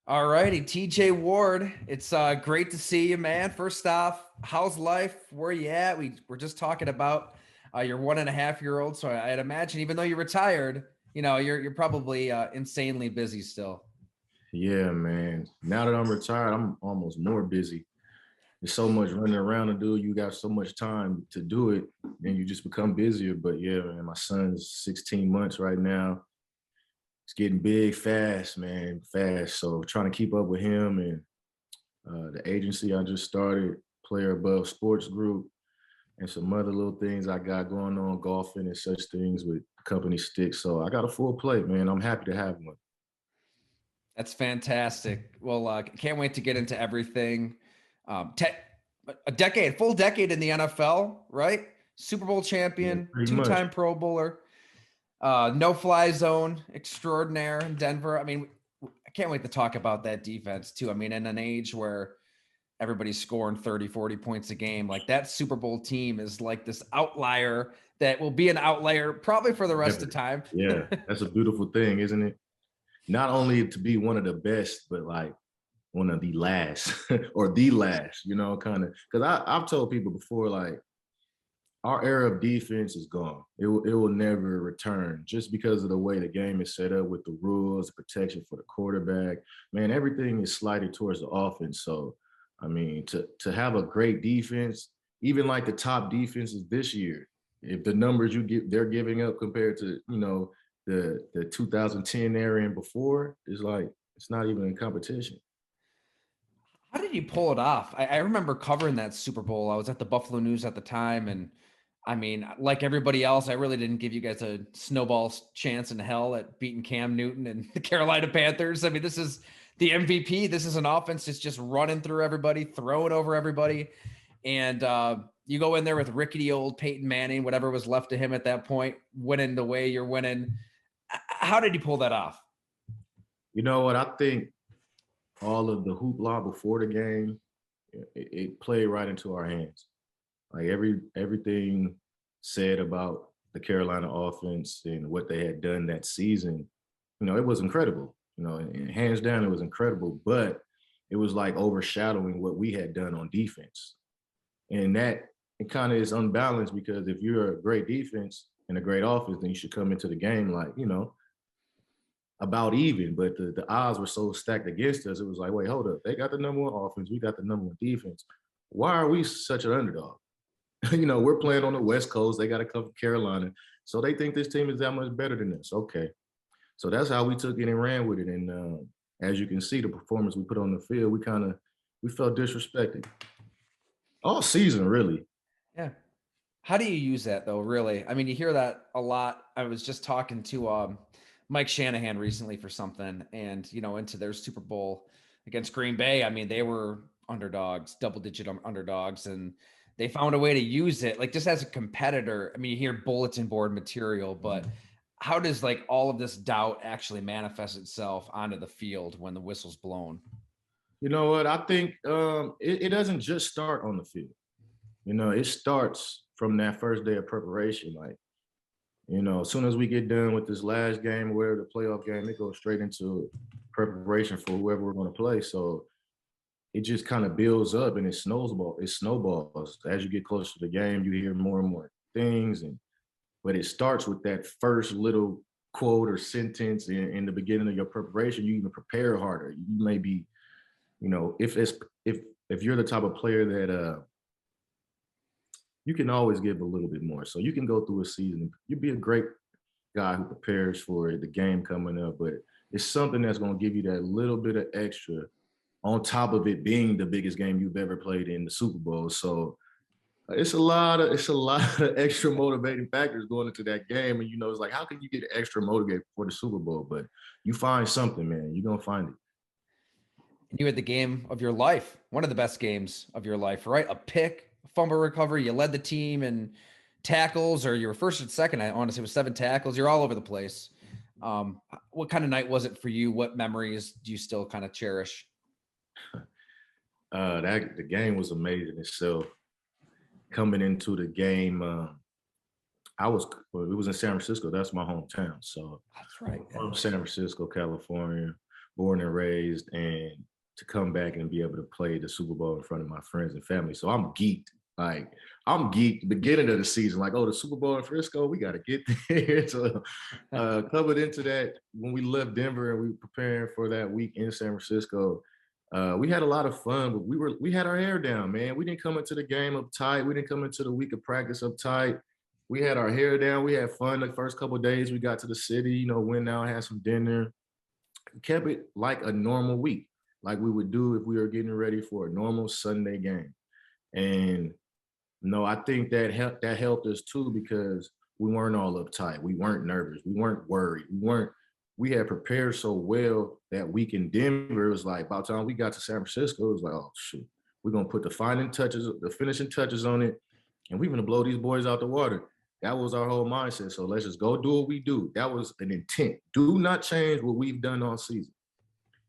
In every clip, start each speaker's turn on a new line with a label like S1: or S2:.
S1: All righty, TJ Ward. It's great to see you, man. First off, how's life? Where you at? We're just talking about your 1.5 year old. So I'd imagine, even though you're retired, you're probably insanely busy still.
S2: Yeah, man. Now that I'm retired, I'm almost more busy. There's so much running around to do. You got so much time to do it, and you just become busier. But yeah, man, my son's 16 months right now. It's getting big fast, man, fast. So trying to keep up with him and the agency I just started, Player Above Sports Group, and some other little things I got going on, golfing and such things with company sticks. So I got a full plate, man. I'm happy to have one.
S1: That's fantastic. Well, can't wait to get into everything. Te- a decade, full decade in the NFL, right? Super Bowl
S2: Yeah,
S1: champion,
S2: pretty much.
S1: two-time Pro Bowler, no fly zone extraordinaire in Denver. I mean, I can't wait to talk about that defense too. I mean, in an age where everybody's scoring 30, 40 points a game, like that Super Bowl team is like this outlier that will be an outlier probably for the rest of
S2: Ever.
S1: time.
S2: Yeah, that's a beautiful thing, isn't it? Not only to be one of the best, but like one of the last or the last, kind of. Because I've told people before, like, our era of defense is gone. It will never return just because of the way the game is set up with the rules, the protection for the quarterback. Man, everything is slided towards the offense. So, I mean, to have a great defense, even like the top defenses this year, if the numbers they're giving up compared to the 2010 era and before, is like it's not even in competition.
S1: How did you pull it off? I remember covering that Super Bowl. I was at the Buffalo News at the time, and I mean, like everybody else, I really didn't give you guys a snowball chance in hell at beating Cam Newton and the Carolina Panthers. I mean, this is the MVP. This is an offense that's just running through everybody, throwing over everybody, and you go in there with rickety old Peyton Manning, whatever was left of him at that point, winning the way you're winning. How did you pull that off?
S2: You know what? I think all of the hoopla before the game, it played right into our hands. Like everything said about the Carolina offense and what they had done that season, it was incredible. And hands down, it was incredible. But it was like overshadowing what we had done on defense, and that it kind of is unbalanced because if you're a great defense and a great offense, then you should come into the game like about even, but the odds were so stacked against us. It was like, wait, hold up. They got the number one offense. We got the number one defense. Why are we such an underdog? We're playing on the West Coast. They got to cover Carolina. So they think this team is that much better than us. Okay. So that's how we took it and ran with it. And as you can see, the performance we put on the field, we felt disrespected all season, really.
S1: Yeah. How do you use that though, really? I mean, you hear that a lot. I was just talking to Mike Shanahan recently for something, and into their Super Bowl against Green Bay. I mean, they were underdogs, double-digit underdogs, and they found a way to use it, like just as a competitor. I mean, you hear bulletin board material, but how does like all of this doubt actually manifest itself onto the field when the whistle's blown?
S2: You know what? I think it doesn't just start on the field. It starts from that first day of preparation. Like, as soon as we get done with this last game, where the playoff game, it goes straight into preparation for whoever we're going to play. So it just kind of builds up and it snowballs. As you get closer to the game, you hear more and more things. But it starts with that first little quote or sentence in the beginning of your preparation. You even prepare harder. You may be, if you're the type of player that you can always give a little bit more. So you can go through a season. You'd be a great guy who prepares for the game coming up, but it's something that's going to give you that little bit of extra on top of it being the biggest game you've ever played in the Super Bowl. So it's a lot of extra motivating factors going into that game. And it's like, how can you get extra motivated for the Super Bowl? But you find something, man. You're gonna find it.
S1: And you had the game of your life, one of the best games of your life, right? A pick, a fumble recovery. You led the team in tackles, or you were first and second. I honestly was 7 tackles. You're all over the place. What kind of night was it for you? What memories do you still kind of cherish?
S2: That the game was amazing itself. Coming into the game, it was in San Francisco. That's my hometown. So
S1: That's right.
S2: I'm from San Francisco, California. born and raised, and to come back and be able to play the Super Bowl in front of my friends and family. So I'm geeked. Like I'm geeked beginning of the season, like, oh, the Super Bowl in Frisco, we got to get there. So covered into that when we left Denver and we were preparing for that week in San Francisco. We had a lot of fun, but we had our hair down, man. We didn't come into the game uptight. We didn't come into the week of practice uptight. We had our hair down. We had fun the first couple of days. We got to the city, went out, had some dinner, kept it like a normal week, like we would do if we were getting ready for a normal Sunday game. And no, I think that helped us too, because we weren't all uptight. We weren't nervous. We weren't worried. We had prepared so well that week in Denver. It was like by the time we got to San Francisco, it was like, oh shoot, we're gonna put the finishing touches on it, and we're gonna blow these boys out the water. That was our whole mindset. So let's just go do what we do. That was an intent. Do not change what we've done all season.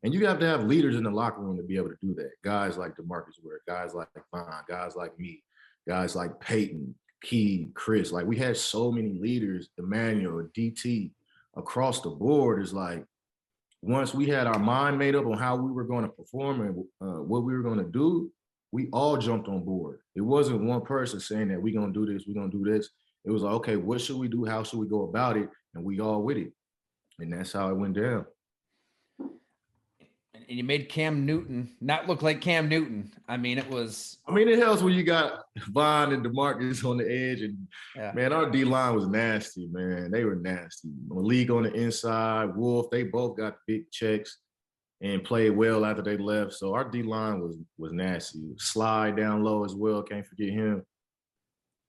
S2: And you have to have leaders in the locker room to be able to do that. Guys like DeMarcus Ware, guys like Vaughn, guys like me, guys like Peyton, Key, Chris. Like we had so many leaders, Emmanuel, DT, across the board. Is like once we had our mind made up on how we were going to perform and what we were going to do, we all jumped on board. It wasn't one person saying that we're going to do this, we're going to do this. It was like, okay, what should we do? How should we go about it? And we all with it. And that's how it went down.
S1: And you made Cam Newton not look like Cam Newton. I mean, it
S2: helps when you got Vaughn and DeMarcus on the edge. And, man, our D-line was nasty, man. They were nasty. Malik on the inside, Wolf, they both got big checks and played well after they left. So our D-line was nasty. Slide down low as well, can't forget him.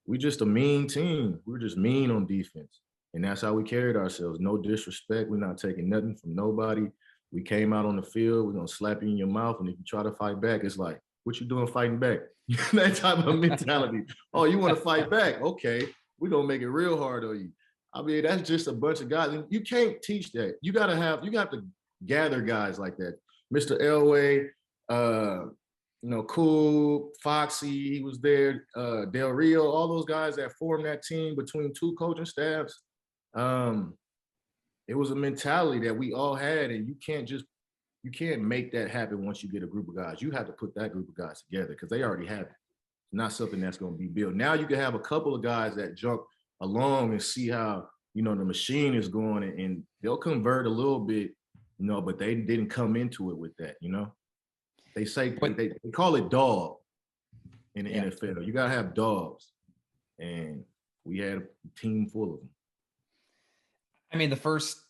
S2: We just a mean team. We were just mean on defense. And that's how we carried ourselves. No disrespect. We're not taking nothing from nobody. We came out on the field, we're gonna slap you in your mouth, and if you try to fight back, it's like, what you doing fighting back? That type of mentality. Oh, you want to fight back? Okay, we're gonna make it real hard on you. I mean, that's just a bunch of guys. And you can't teach that. You got to gather guys like that. Mr. Elway, Cool, Foxy, he was there, Del Rio, all those guys that formed that team between two coaching staffs. It was a mentality that we all had, and you can't make that happen once you get a group of guys. You have to put that group of guys together because they already have it. It's not something that's going to be built. Now you can have a couple of guys that jump along and see how, the machine is going, and they'll convert a little bit, but they didn't come into it with that, They say they call it dog in the NFL. You got to have dogs, and we had a team full of them.
S1: I mean, the first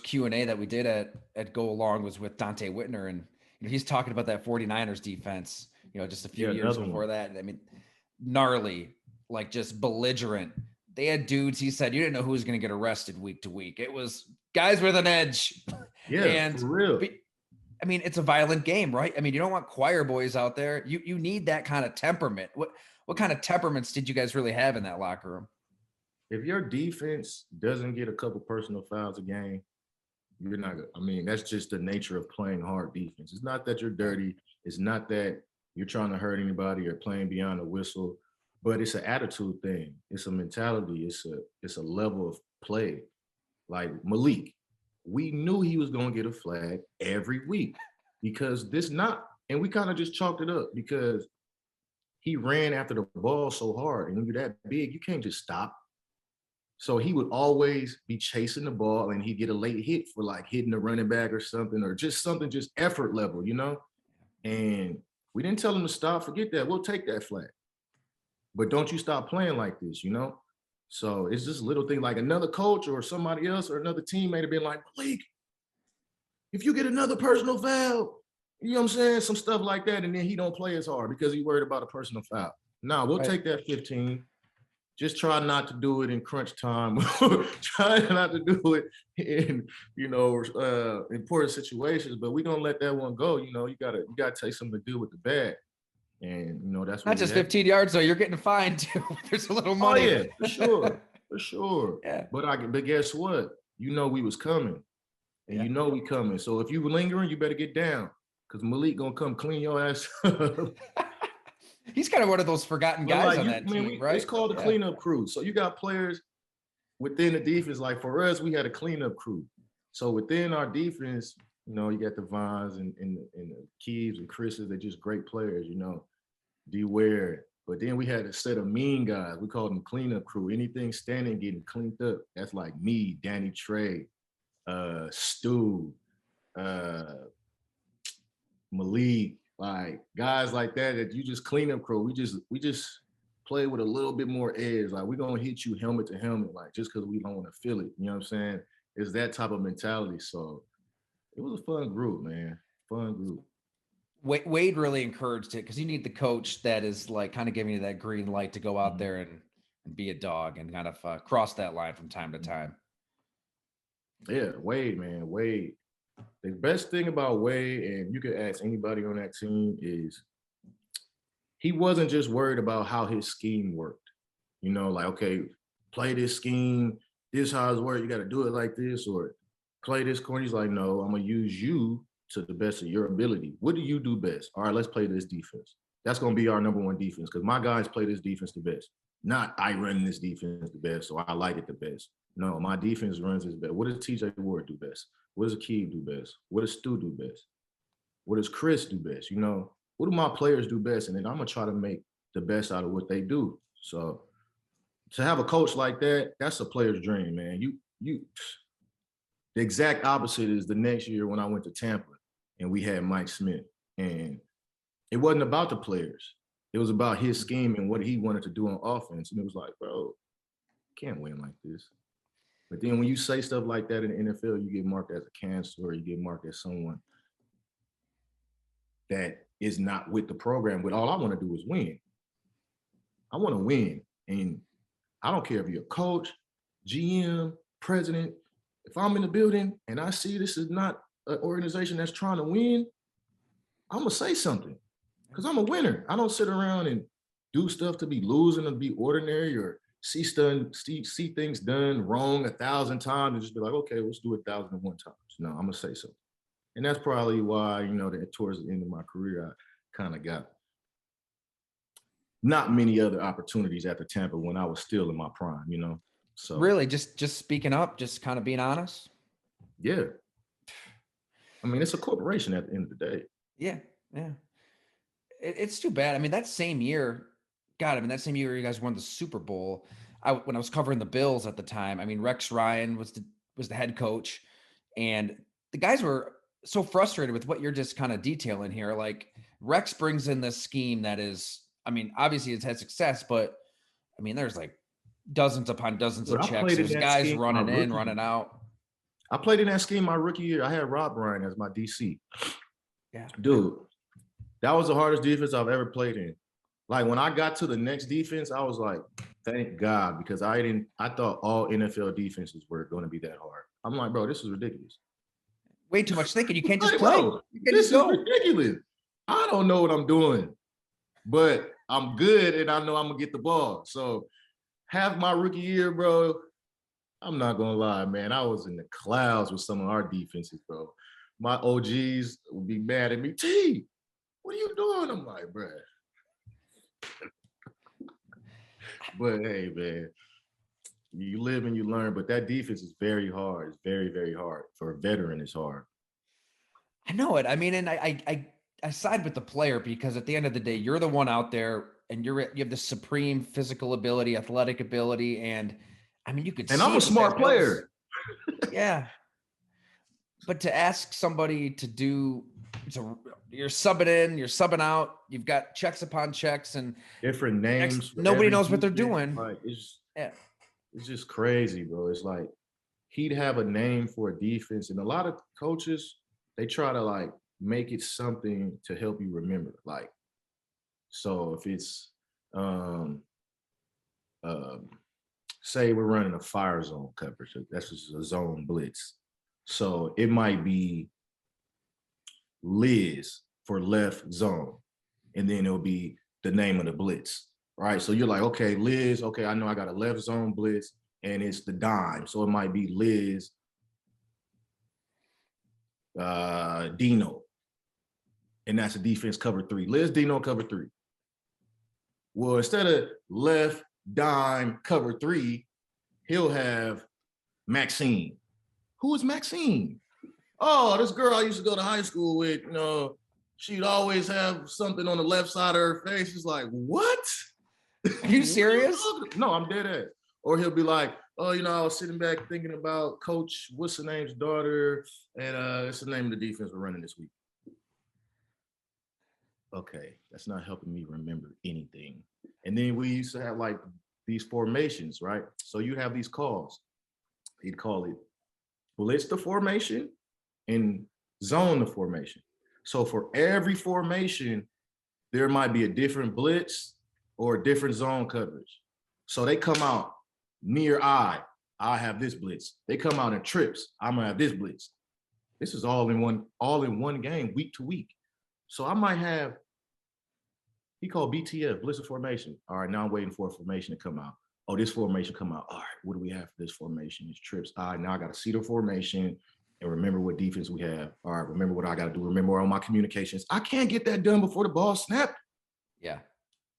S1: Q&A that we did at Go Along was with Dante Whitner, and he's talking about that 49ers defense, just a few years before that. I mean, gnarly, like just belligerent. They had dudes, he said, you didn't know who was going to get arrested week to week. It was guys with an edge.
S2: Yeah, and for real.
S1: I mean, it's a violent game, right? I mean, you don't want choir boys out there. You need that kind of temperament. What kind of temperaments did you guys really have in that locker room?
S2: If your defense doesn't get a couple personal fouls a game, you're not good. I mean, that's just the nature of playing hard defense. It's not that you're dirty. It's not that you're trying to hurt anybody or playing beyond the whistle, but it's an attitude thing. It's a mentality. It's a level of play. Like Malik, we knew he was going to get a flag every week because and we kind of just chalked it up because he ran after the ball so hard. And when you're that big, you can't just stop. So he would always be chasing the ball and he'd get a late hit for like hitting the running back or something, or just effort level, And we didn't tell him to stop. Forget that. We'll take that flag. But don't you stop playing like this, So it's just little thing like another coach or somebody else or another teammate have been like, Malik, if you get another personal foul, you know what I'm saying? Some stuff like that. And then he don't play as hard because he's worried about a personal foul. No, we'll take that 15. Just try not to do it in crunch time. Try not to do it in, important situations. But we're gonna let that one go. You gotta take something to do with the bad. And that's
S1: not just 15 yards though. You're getting fined too. There's a little money.
S2: Oh yeah, for sure. Yeah. But guess what? We was coming, and we coming. So if you were lingering, you better get down, because Malik gonna come clean your ass up.
S1: He's kind of one of those forgotten guys on that team, right?
S2: It's called the cleanup crew. So you got players within the defense. Like for us, we had a cleanup crew. So within our defense, You know, you got the Vines and the Keeves and Chris's. They're just great players, you know. D Ware. But then we had a set of mean guys. We called them cleanup crew. Anything standing getting cleaned up. That's like me, Danny Trey, Stu, uh, Malik, like guys like that you just clean up crew. We just play with a little bit more edge. Like we're gonna hit you helmet to helmet, like just because we don't want to feel it. You know what I'm saying? It's that type of mentality. So it was a fun group, man. Fun group.
S1: Wade really encouraged it because you need the coach that is like kind of giving you that green light to go out
S2: Mhm.
S1: there and be a dog and kind of cross that line from time to time.
S2: Yeah, Wade, man. Wade. The best thing about Wade, and you could ask anybody on that team, is he wasn't just worried about how his scheme worked. You know, like, okay, play this scheme, this how it's work, you got to do it like this, or play this corner. He's like, no, I'm going to use you to the best of your ability. What do you do best? All right, let's play this defense. That's going to be our number one defense because my guys play this defense the best. Not I run this defense the best, so I like it the best. No, my defense runs this best. What does TJ Ward do best? What does Akeem do best? What does Stu do best? What does Chris do best? You know, what do my players do best? And then I'm gonna try to make the best out of what they do. So to have a coach like that, that's a player's dream, man. You the exact opposite is the next year when I went to Tampa and we had Mike Smith. And it wasn't about the players. It was about his scheme and what he wanted to do on offense. And it was like, bro, can't win like this. But then when you say stuff like that in the NFL, you get marked as a cancer or you get marked as someone that is not with the program. But all I want to do is win. I want to win. And I don't care if you're a coach, GM, president. If I'm in the building and I see this is not an organization that's trying to win, I'm going to say something because I'm a winner. I don't sit around and do stuff to be losing or be ordinary or see things done wrong 1,000 times and just be like, okay, let's do 1,001 times. No, I'm going to say something. And that's probably why, you know, that towards the end of my career, I kind of got not many other opportunities after Tampa when I was still in my prime, you know? So
S1: Really, just speaking up, just kind of being honest.
S2: yeah. I mean, it's a corporation at the end of the day.
S1: Yeah, yeah. It's too bad. I mean, that same year, God, I mean, that same year you guys won the Super Bowl. When I was covering the Bills at the time, I mean, Rex Ryan was the head coach, and the guys were so frustrated with what you're just kind of detailing here. Like Rex brings in this scheme that is, I mean, obviously it's had success, but I mean, there's like dozens upon dozens
S2: But
S1: of
S2: I
S1: checks.
S2: played in
S1: There's
S2: that
S1: guys
S2: scheme my
S1: running in,
S2: rookie.
S1: running out.
S2: I played in that scheme my rookie year. I had Rob Ryan as my DC.
S1: Yeah,
S2: Dude, that was the hardest defense I've ever played in. Like when I got to the next defense, I was like, thank God, because I thought all NFL defenses were going to be that hard. I'm like, bro, this is ridiculous.
S1: way too much thinking. You can't just
S2: Like,
S1: play.
S2: bro,
S1: You can't
S2: this
S1: just
S2: is
S1: go.
S2: ridiculous. I don't know what I'm doing, but I'm good and I know I'm gonna get the ball. So half my rookie year, bro, I'm not gonna lie, man. I was in the clouds with some of our defenses, bro. My OGs would be mad at me. T, what are you doing? I'm like, bro. But hey, man, you live and you learn. But that defense is very hard. It's very, very hard. For a veteran, it's hard.
S1: I know it. I mean, and I side with the player because at the end of the day, you're the one out there and you have the supreme physical ability, athletic ability, and I mean, you could
S2: And
S1: see
S2: I'm a
S1: it with that
S2: smart
S1: Bills.
S2: player.
S1: Yeah. But to ask somebody to do so you're subbing in, you're subbing out, you've got checks upon checks, and
S2: Different
S1: next
S2: names for
S1: nobody
S2: every
S1: knows what they're
S2: defense.
S1: doing.
S2: Like
S1: Yeah.
S2: it's just crazy, bro. It's like he'd have a name for a defense, and a lot of coaches they try to like make it something to help you remember. Like, so if it's um, um say we're running a fire zone coverage, that's just a zone blitz. So it might be Liz for left zone, and then it'll be the name of the blitz, right? So you're like, okay, Liz, okay, I know I got a left zone blitz, and it's the dime, so it might be Liz, Dino, and that's a defense cover three. Liz Dino cover three. Well, instead of left dime cover three, he'll have Maxine. Who is Maxine? oh, this girl I used to go to high school with, she'd always have something on the left side of her face. It's like, what?
S1: Are you serious?
S2: No, I'm dead at. Or he'll be like, oh, I was sitting back thinking about Coach, what's the name's daughter, and it's the name of the defense we're running this week. Okay, that's not helping me remember anything. And then we used to have like these formations, right? So you have these calls. He'd call it blitz the formation and zone the formation. So for every formation, there might be a different blitz or a different zone coverage. So they come out near I have this blitz. They come out in trips, I'm gonna have this blitz. This is all in one game, week to week. So I might have, he called BTF, blitz of formation. All right, now I'm waiting for a formation to come out. Oh, this formation come out. All right, what do we have for this formation? It's trips. All right, now I got to see the formation and remember what defense we have. All right, remember what I got to do. Remember all my communications. I can't get that done before the ball snapped.
S1: Yeah.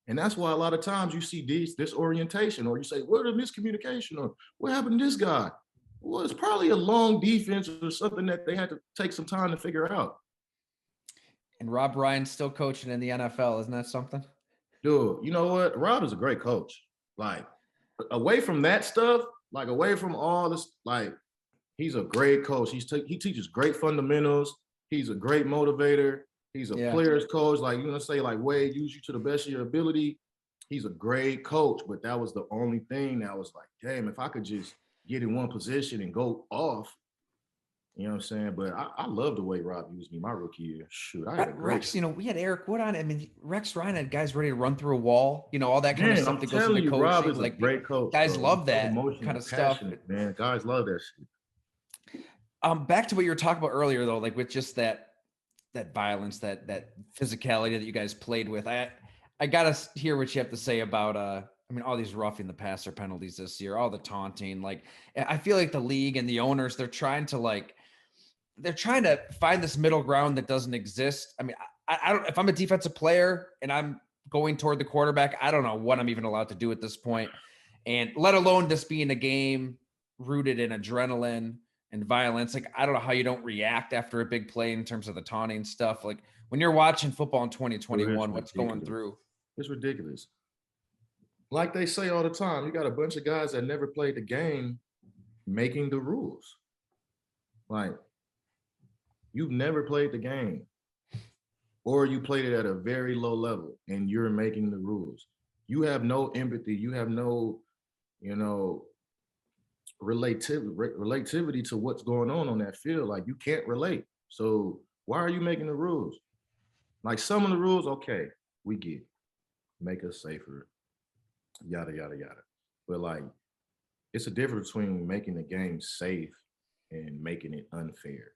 S2: And that's why a lot of times you see disorientation, or you say, what a miscommunication, or what happened to this guy? Well, it's probably a long defense or something that they had to take some time to figure out.
S1: And Rob Ryan's still coaching in the NFL. Isn't that something?
S2: Dude, you know what? Rob is a great coach. Like, away from that stuff, like away from all this, like, he's a great coach. He teaches great fundamentals. He's a great motivator. He's a player's coach. Like, you're gonna say, like, Wade, use you to the best of your ability. He's a great coach, but that was the only thing that was like, damn, if I could just get in one position and go off, you know what I'm saying? But I love the way Rob used me my rookie year. Shoot, I had a great
S1: Rex, we had Eric Wood on. I mean, Rex Ryan had guys ready to run through a wall, all that kind of stuff that goes into coaching.
S2: Rob is a great coach.
S1: Guys love that kind of stuff.
S2: Man, guys love that shit.
S1: Back to what you were talking about earlier, though, like with just that violence, that physicality that you guys played with. I gotta hear what you have to say about all these roughing the passer penalties this year, all the taunting. Like, I feel like the league and the owners, they're trying to find this middle ground that doesn't exist. I mean, I don't, if I'm a defensive player and I'm going toward the quarterback, I don't know what I'm even allowed to do at this point. And let alone this being a game rooted in adrenaline and violence. Like, I don't know how you don't react after a big play in terms of the taunting stuff. Like, when you're watching football in 2021, what's going through?
S2: It's ridiculous. Like they say all the time, you got a bunch of guys that never played the game making the rules. Like, you've never played the game, or you played it at a very low level and you're making the rules. You have no empathy. You have no, relativity to what's going on that field. Like, you can't relate. So why are you making the rules? Like, some of the rules, okay, we get it. Make us safer, yada, yada, yada. But like, it's a difference between making the game safe and making it unfair.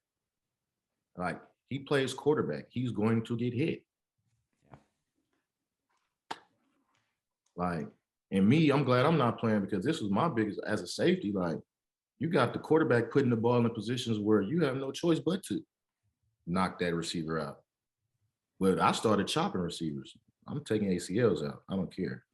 S2: Like, he plays quarterback. He's going to get hit. Like, and me, I'm glad I'm not playing, because this was my biggest, as a safety, like, you got the quarterback putting the ball in positions where you have no choice but to knock that receiver out. But I started chopping receivers. I'm taking ACLs out. I don't care.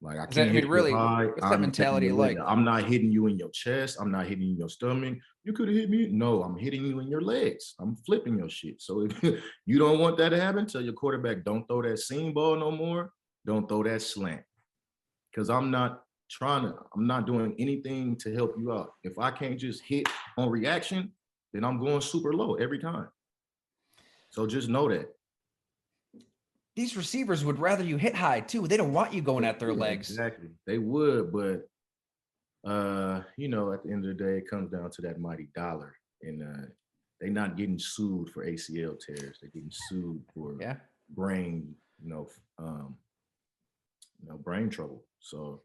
S2: Like, I can't hit you high.
S1: What's that mentality like?
S2: I'm not hitting you in your chest. I'm not hitting you in your stomach. You could have hit me. No, I'm hitting you in your legs. I'm flipping your shit. So if you don't want that to happen, tell your quarterback, don't throw that seam ball no more. Don't throw that slant. Because I'm not doing anything to help you out. If I can't just hit on reaction, then I'm going super low every time. So just know that.
S1: These receivers would rather you hit high too. They don't want you going at their legs.
S2: Exactly. They would, but at the end of the day, it comes down to that mighty dollar. And they're not getting sued for ACL tears. They're getting sued for brain, brain trouble. So,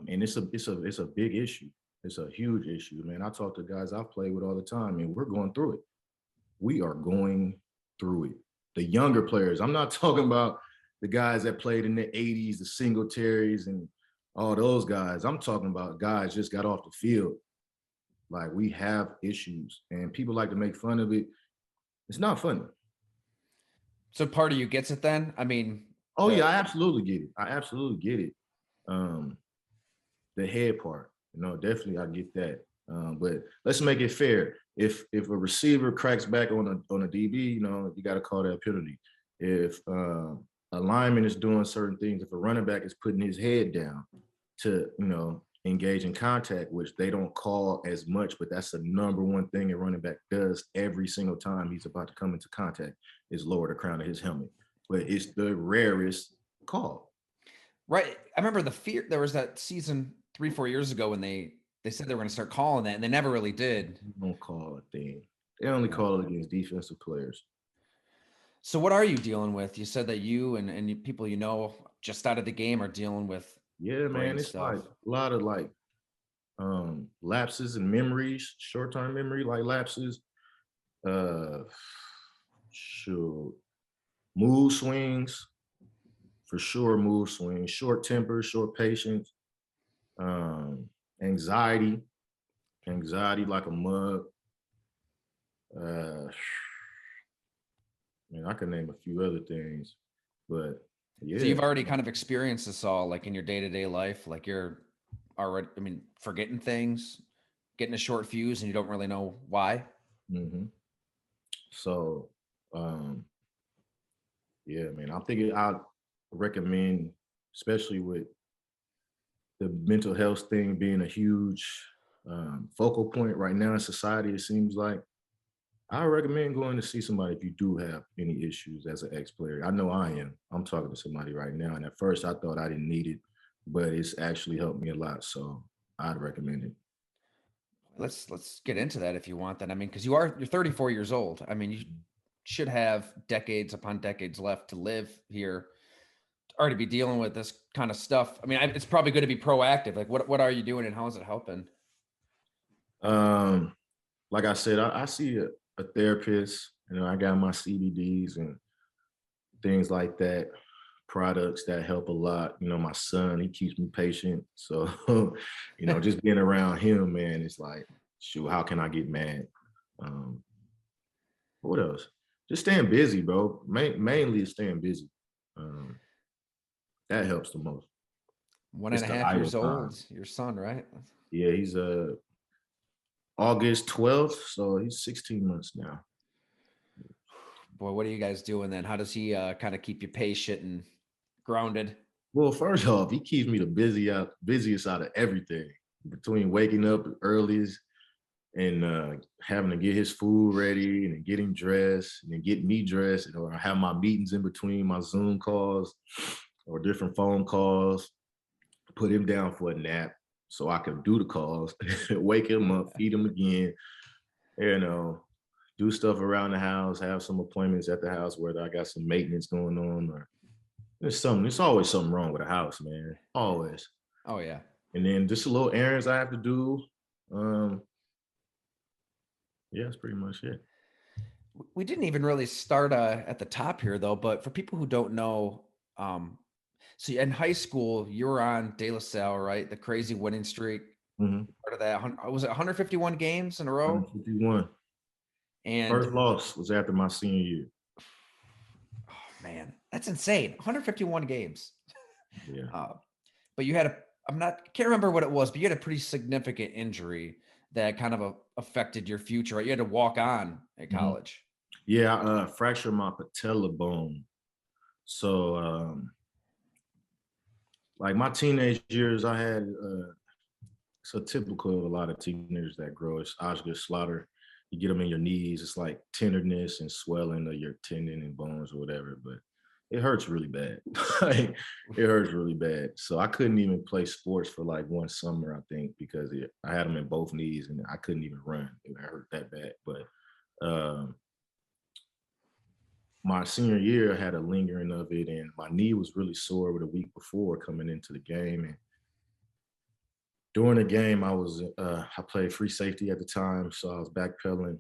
S2: and it's a big issue. It's a huge issue, man. I talk to guys I've played with all the time, and we're going through it. We are going through it. The younger players, I'm not talking about the guys that played in the 80s, the Singletaries and all those guys. I'm talking about guys just got off the field. Like, we have issues, and people like to make fun of it. It's not funny.
S1: So part of you gets it then? I mean.
S2: Oh, yeah, I absolutely get it. The head part, definitely I get that. But let's make it fair. If a receiver cracks back on a DB, you know, you got to call that a penalty. If a lineman is doing certain things, if a running back is putting his head down to, you know, engage in contact, which they don't call as much, but that's the number one thing a running back does every single time he's about to come into contact is lower the crown of his helmet. But it's the rarest call.
S1: Right. I remember the fear. There was that season 3-4 years ago when they said they were going to start calling that, and they never really did.
S2: You don't call a thing. They only call it against defensive players.
S1: So what are you dealing with? You said that you and people you know just out of the game are dealing with
S2: Yeah,
S1: brain
S2: man, it's
S1: stuff.
S2: like a lot of like lapses in memories, short-term memory, like lapses. Sure, mood swings, for sure, mood swings, short temper, short patience, anxiety, anxiety like a mug. Uh, I can name a few other things, but
S1: So
S2: yeah.
S1: you've already kind of experienced this all, like in your day-to-day life, like you're already, I mean, forgetting things, getting a short fuse, and you don't really know why.
S2: hmm So, yeah, man, I'm thinking I'd recommend, especially with the mental health thing being a huge focal point right now in society, it seems like I recommend going to see somebody if you do have any issues as an ex-player. I know I am. I'm talking to somebody right now, and at first I thought I didn't need it, but it's actually helped me a lot. So I'd recommend it.
S1: Let's get into that if you want. Then I mean, because you're 34 years old. I mean, you should have decades upon decades left to live here, already be dealing with this kind of stuff. I mean, it's probably good to be proactive. Like, what are you doing, and how is it helping?
S2: Um, like I said, I see a therapist. You know, I got my CBDs and things like that, products that help a lot. You know, my son, he keeps me patient. So, you know, just being around him, man, it's like, shoot, how can I get mad? Um, what else? Just staying busy, bro. Mainly staying busy. Um, that helps the most.
S1: One and
S2: It's
S1: a
S2: the
S1: half
S2: idle
S1: years
S2: time.
S1: old, your son, right?
S2: Yeah, he's August 12th, so he's 16 months now.
S1: Boy, what are you guys doing then? How does he kind of keep you patient and grounded?
S2: Well, first off, he keeps me the busiest out of everything. Between waking up earliest and having to get his food ready and then get him dressed and then get me dressed, or have my meetings in between my Zoom calls or different phone calls, put him down for a nap so I could do the calls, wake him up, feed him again, you know, do stuff around the house, have some appointments at the house where I got some maintenance going on, or there's always something wrong with the house, man. Always.
S1: Oh yeah.
S2: And then just a little errands I have to do. Um, yeah, that's pretty much it.
S1: We didn't even really start at the top here though, but for people who don't know, um, so in high school you were on De La Salle, right? The crazy winning streak.
S2: Mm-hmm.
S1: Part of that, was it 151 games in a row?
S2: 151.
S1: And
S2: First loss was after my senior year.
S1: oh man, that's insane. 151 games.
S2: Yeah.
S1: Uh, but you had can't remember what it was, but you had a pretty significant injury that kind of affected your future, right? You had to walk on at
S2: Mhm.
S1: college.
S2: Yeah, I fractured my patella bone. So, like my teenage years, I had so typical of a lot of teenagers that grow. It's osgood slaughter. You get them in your knees. It's like tenderness and swelling of your tendon and bones or whatever. But it hurts really bad. Like, it hurts really bad. So I couldn't even play sports for like one summer, I think, because I had them in both knees and I couldn't even run. It hurt that bad. But my senior year, I had a lingering of it, and my knee was really sore the week before coming into the game. And during the game, I played free safety at the time, so I was backpedaling,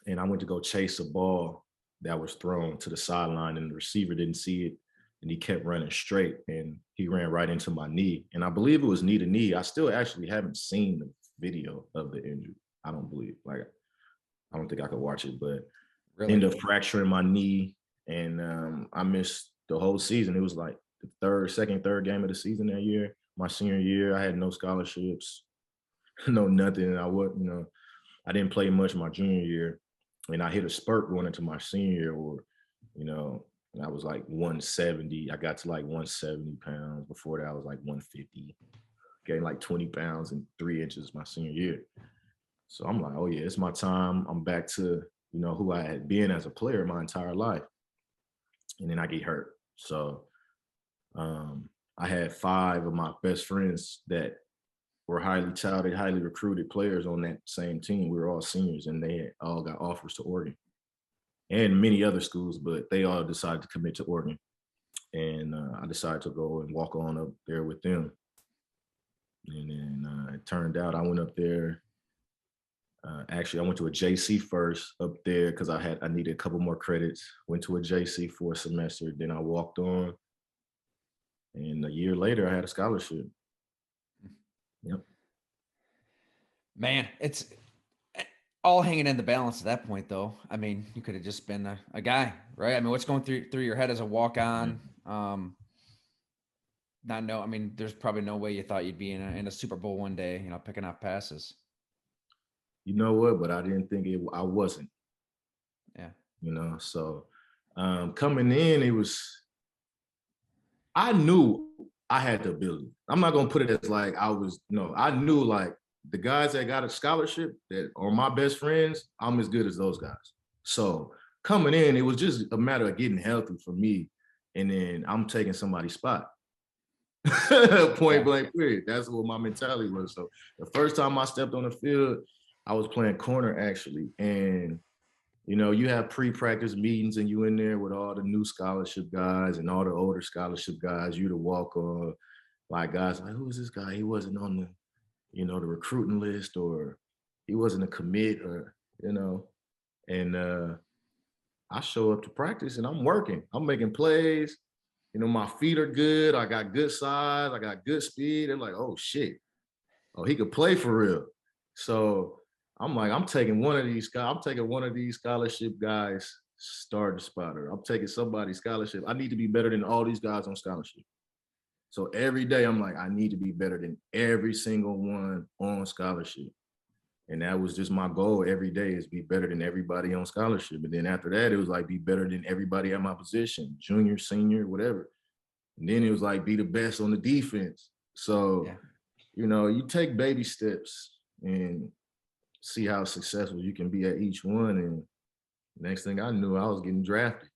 S2: and I went to go chase a ball that was thrown to the sideline, and the receiver didn't see it, and he kept running straight, and he ran right into my knee, and I believe it was knee to knee. I still actually haven't seen the video of the injury. I don't believe, like, I don't think I could watch it, but
S1: Really?
S2: ended up fracturing my knee, and I missed the whole season. It was like the third game of the season that year. My senior year, I had no scholarships. no nothing. And I didn't play much my junior year, and I hit a spurt going into my senior year, or you know, and I was like 170. I got to like 170 pounds. Before that, I was like 150. Gained like 20 pounds in 3 inches my senior year. So I'm like, oh yeah, it's my time. I'm back to who I had been as a player my entire life, and then I get hurt. So I had 5 of my best friends that were highly touted, highly recruited players on that same team. We were all seniors, and they had all got offers to Oregon and many other schools, but they all decided to commit to Oregon. And I decided to go and walk on up there with them. And then it turned out I went up there. Actually, I went to a JC first up there because I needed a couple more credits. Went to a JC for a semester. Then I walked on, and a year later, I had a scholarship. Yep.
S1: Man, it's all hanging in the balance at that point, though. I mean, you could have just been a guy, right? I mean, what's going through your head as a walk-on? Not know. I mean, there's probably no way you thought you'd be in a Super Bowl one day, picking off passes.
S2: You know what? But I didn't think I wasn't.
S1: Yeah.
S2: So coming in, I knew I had the ability. I'm not gonna put it as like I was. No, I knew like the guys that got a scholarship that are my best friends, I'm as good as those guys. So coming in, it was just a matter of getting healthy for me, and then I'm taking somebody's spot. Point blank period. That's what my mentality was. So the first time I stepped on the field, I was playing corner actually, and you have pre-practice meetings, and you in there with all the new scholarship guys and all the older scholarship guys. You to walk on, like guys like, who is this guy? He wasn't on the recruiting list, or he wasn't a commit, or and I show up to practice and I'm working. I'm making plays. My feet are good. I got good size. I got good speed. They're like, oh shit. Oh, he could play for real. So I'm like, I'm taking one of these scholarship guys starter spotter. I'm taking somebody's scholarship. I need to be better than all these guys on scholarship. So every day I'm like, I need to be better than every single one on scholarship. And that was just my goal every day, is be better than everybody on scholarship. And then after that, it was like, be better than everybody at my position, junior, senior, whatever. And then it was like, be the best on the defense. So, you take baby steps and see how successful you can be at each one. And next thing I knew, I was getting drafted.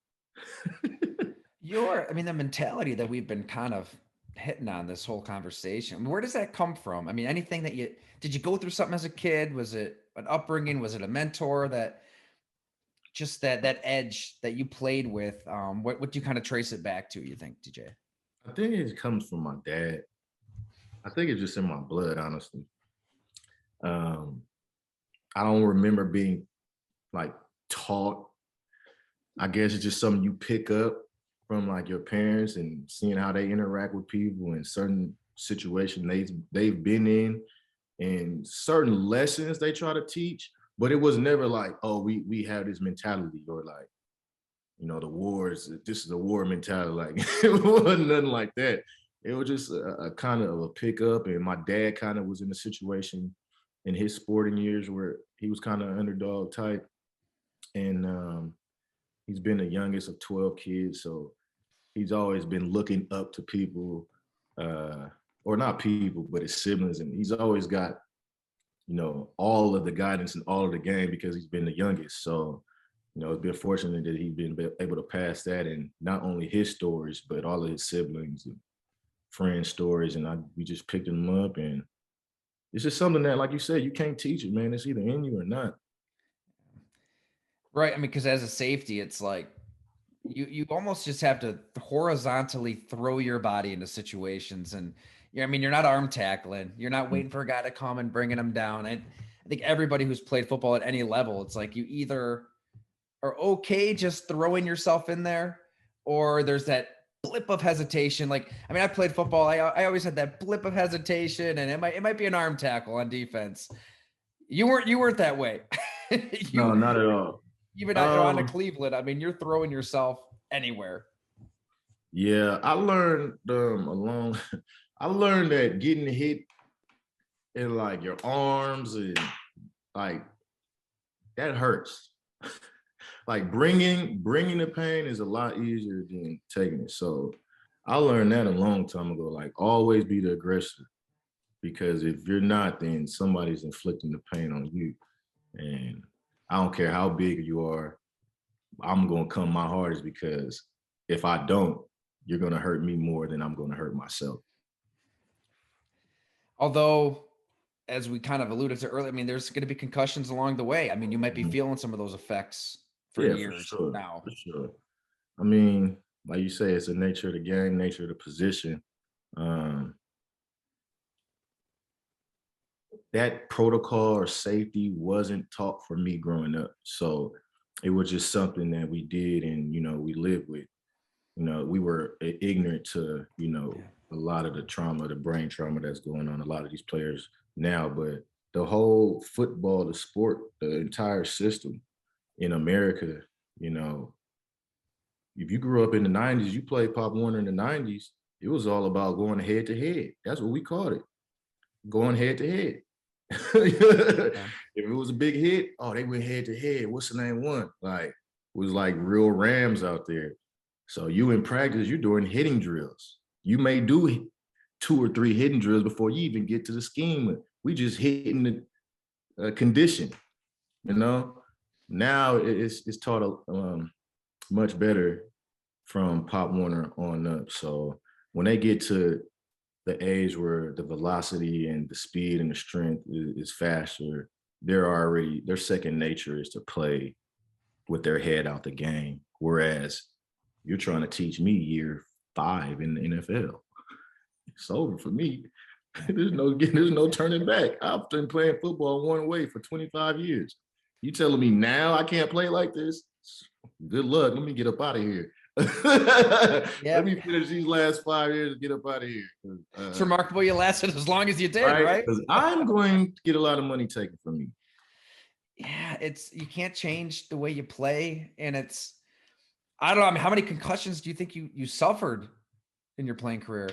S1: The mentality that we've been kind of hitting on this whole conversation, I mean, where does that come from? I mean, anything that did you go through something as a kid? Was it an upbringing? Was it a mentor that edge that you played with? What do you kind of trace it back to, you think, DJ?
S2: I think it comes from my dad. I think it's just in my blood, honestly. I don't remember being like taught. I guess it's just something you pick up from like your parents and seeing how they interact with people in certain situations they've been in, and certain lessons they try to teach. But it was never like, oh, we have this mentality, or like, the wars, this is a war mentality. Like it wasn't nothing like that. It was just a kind of a pickup. And my dad kind of was in a situation in his sporting years where he was kind of underdog type. And he's been the youngest of 12 kids. So he's always been looking up to people, or not people, but his siblings. And he's always got, all of the guidance and all of the game because he's been the youngest. So, it's been fortunate that he's been able to pass that, and not only his stories, but all of his siblings and friends' stories. And we just picked them up, and it's just something that, like you said, you can't teach it, man. It's either in you or not.
S1: Right. I mean, because as a safety, it's like you almost just have to horizontally throw your body into situations. And you're not arm tackling. You're not waiting for a guy to come and bringing him down. I think everybody who's played football at any level, it's like you either are okay just throwing yourself in there, or there's that blip of hesitation. Like, I mean, I played football. I always had that blip of hesitation, and it might be an arm tackle on defense. You weren't that way.
S2: No, not at all.
S1: Even on to Cleveland, I mean, you're throwing yourself anywhere.
S2: Yeah, I learned I learned that getting hit and like your arms and like that hurts. Like bringing the pain is a lot easier than taking it. So I learned that a long time ago. Like always be the aggressor, because if you're not, then somebody's inflicting the pain on you. And I don't care how big you are, I'm gonna come my hardest, because if I don't, you're gonna hurt me more than I'm gonna hurt myself.
S1: Although, as we kind of alluded to earlier, I mean, there's going to be concussions along the way. I mean, you might be
S2: Mhm.
S1: feeling some of those effects for
S2: Yeah, for
S1: years
S2: sure,
S1: now.
S2: for sure. I mean, like you say, it's the nature of the game, nature of the position. Um, that protocol or safety wasn't taught for me growing up. So it was just something that we did and, we lived with. We were ignorant to,
S1: Yeah.
S2: a lot of the trauma, the brain trauma that's going on a lot of these players now. But the whole football, the sport, the entire system in America, you know, if you grew up in the 90s, you played Pop Warner in the 90s, it was all about going head to head. That's what we called it, going head to head. If
S1: Yeah.
S2: it was a big hit, oh, they went head to head. What's the name one? Like, it was like real Rams out there. So you in practice, you're doing hitting drills. You may do 2 or 3 hitting drills before you even get to the scheme. We just hitting the condition, you know. Now it's taught much better from Pop Warner on up. So when they get to the age where the velocity and the speed and the strength is faster, their second nature is to play with their head out the game. Whereas you're trying to teach me year 5 in the NFL. It's over for me. There's no turning back. I've been playing football one way for 25 years. You telling me now I can't play like this? Good luck. Let me get up out of here. Let
S1: Yep.
S2: me finish these last 5 years and get up out of here.
S1: It's remarkable you lasted as long as you did,
S2: Right?
S1: right?
S2: Because I'm going to get a lot of money taken from me.
S1: Yeah, you can't change the way you play, and I don't know. I mean, how many concussions do you think you suffered in your playing career?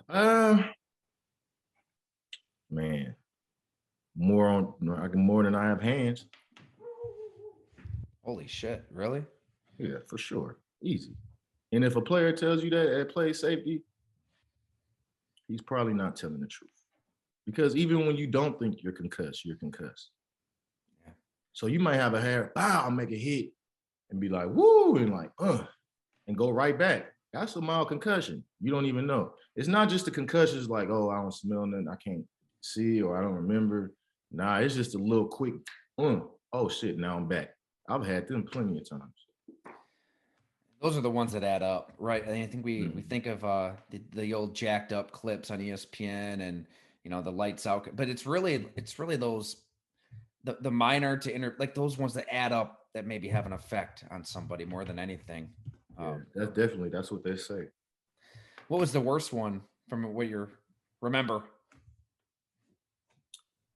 S2: Uh, man, more than I have hands.
S1: Holy shit! Really?
S2: Yeah, for sure. Easy. And if a player tells you that at play safety, he's probably not telling the truth. Because even when you don't think you're concussed, you're concussed.
S1: Yeah.
S2: So you might have a hair, I'll make a hit and be like, woo, and like, and go right back. That's a mild concussion. You don't even know. It's not just the concussions like, oh, I don't smell nothing, I can't see, or I don't remember. Nah, it's just a little quick, oh shit, now I'm back. I've had them plenty of times.
S1: Those are the ones that add up, right? I think we
S2: Mhm.
S1: think of the old jacked up clips on ESPN and the lights out, but it's really those the minor to inner, like those ones that add up that maybe have an effect on somebody more than anything.
S2: Yeah,
S1: Um,
S2: that's what they say.
S1: what was the worst one from what you remember?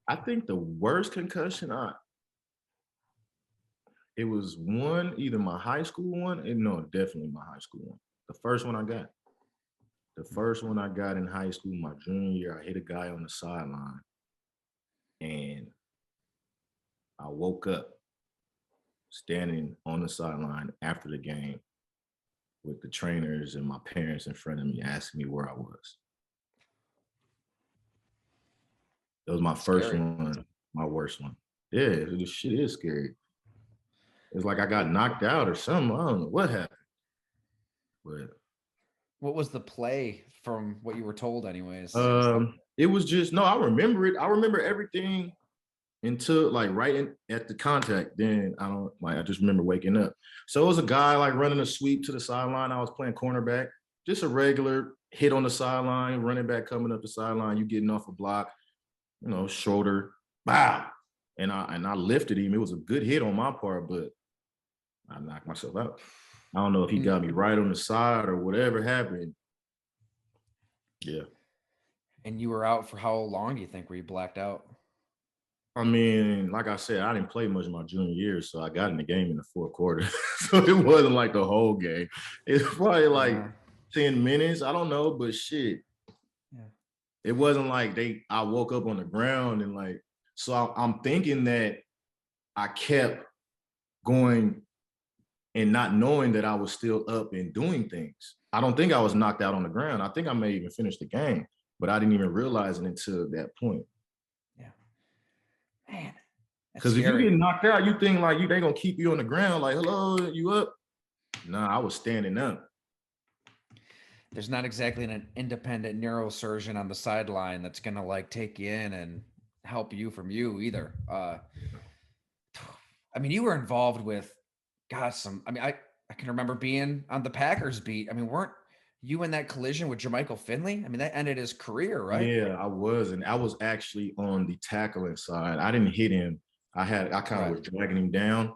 S2: I think the worst concussion, it was one, either my high school one, and no, definitely my high school one. The first one I got. The first one I got in high school, my junior year, I hit a guy on the sideline, and I woke up standing on the sideline after the game with the trainers and my parents in front of me asking me where I was. It was my first
S1: Scary.
S2: one, my worst one. Yeah, this shit is scary. It's like I got knocked out or something. I don't know what happened, but
S1: What was the play from what you were told, anyways?
S2: it was just no. I remember it. I remember everything until like at the contact. Then I don't like. I just remember waking up. So it was a guy like running a sweep to the sideline. I was playing cornerback, just a regular hit on the sideline. Running back coming up the sideline. You getting off a block, shoulder, bow, and I lifted him. It was a good hit on my part, but I knocked myself out. I don't know if he
S1: And
S2: got me right on the side or whatever happened. Yeah.
S1: and you were out for how long do you think were you blacked out?
S2: I mean, like I said, I didn't play much in my junior year, so I got in the game in the fourth quarter. So it wasn't like the whole game. It's probably like
S1: Yeah.
S2: 10 minutes. I don't know, but shit.
S1: Yeah.
S2: It wasn't like I woke up on the ground and like, so I'm thinking that I kept going and not knowing that I was still up and doing things. I don't think I was knocked out on the ground. I think I may even finish the game, but I didn't even realize it until that point.
S1: Yeah. Man, that's
S2: Because if you
S1: scary.
S2: get knocked out, you think like they gonna keep you on the ground, like, hello, you up? Nah, I was standing up.
S1: There's not exactly an independent neurosurgeon on the sideline that's gonna like take you in and help you from you either. I mean, you were involved with, gosh, I can remember being on the Packers beat. I mean, weren't you in that collision with Jermichael Finley? I mean, that ended his career, right?
S2: Yeah, I was, and I was actually on the tackling side. I didn't hit him. I kind of
S1: Right.
S2: was dragging him down,